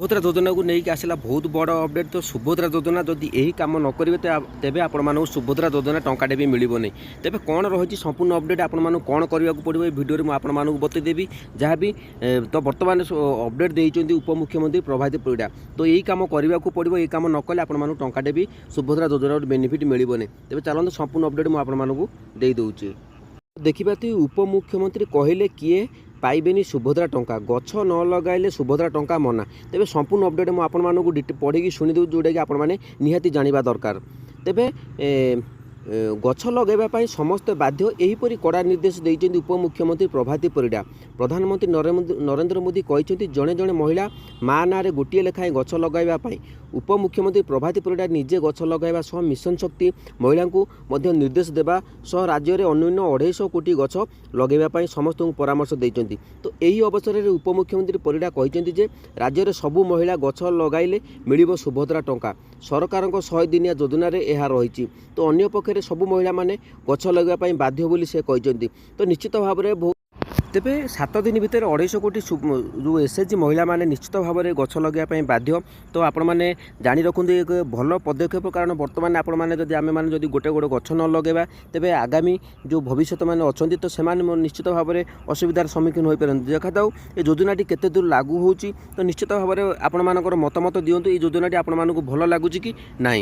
सुभद्रा योजना को लेकिन आसला बहुत बड़ अपडेट। तो सुभद्रा योजना जदि यही कम न करेंगे तेज आपण सुभद्रा योजना टंकाटे भी मिलनी। तेज कौन रही संपूर्ण अपडेट आपण कौन करने को पड़ो भिडियो में आपको बतईदेवी जहाँ भी तो बर्तमान अपडेट देते उपमुख्यमंत्री प्रभाती परिड़ा। तो यही कम करने को पड़ो, यही कम न कले आपण टंकाटे भी सुभद्रा योजना बेनिफिट मिलनी। तेज चलते संपूर्ण अपडेट मुझे दे दूचे। देखा उपमुख्यमंत्री कहले किए पाइबेनी सुभद्रा टंका, गछ न लगाइले सुभद्रा टंका मना। तेबे संपूर्ण अपडेट मुझे आपको पढ़ी शुणी दूँ जोटा कि आपण मैंने निहाती जाना दरकार। तेबे गछ लगेवाई समस्त बाध्य यहीपरि कड़ा निर्देश देते उपमुख्यमंत्री प्रभाती परिड़ा। प्रधानमंत्री नरेंद्र मोदी कहते जड़े जड़े महिला माँ ना गोटे लेखाएं गछ लगाइवाई उपमुख्यमंत्री प्रभाती परिड़ा निजे गछ लगाइवा सह मिशन शक्ति महिला को निर्देश देवा सह राज्य में अन्यून 250 कोटी गछ लगेवाई समस्त परामर्श देते। तो यही अवसर में उपमुख्यमंत्री परिड़ा कहते राज्य में सबू महिला गछ लगाइले मिलिबो सुभद्रा टंका। सरकार 100 दिनिया योजना यह रही। तो अन्य पक्षे सबू महिला माने गछ लगाइबा बाध्य बोली से कहते। तो निश्चित भाव में तेबे 7 दिन भितर 250 कोटी जो एसएचजी महिला माने निश्चित भाव में गछ लगाइबा बाध्य। तो आपण मैंने जानी रखुद एक भल पदक्षेप, कारण बर्तमान आपण मैंने जदि आम मैंने जदि गोटे गोटे गछ न लगेबा तेबे आगामी जो भविष्य मैंने अच्छा तो से निश्चित भाव में असुविधार सम्मुखीन हो पारती। देखा जाऊ ये योजनाटी केते दूर लागू होची। तो निश्चित भाव में आपण मानकर मतामत दियंतु ये योजनाटी आपण मानकु भल लागुची कि नाही।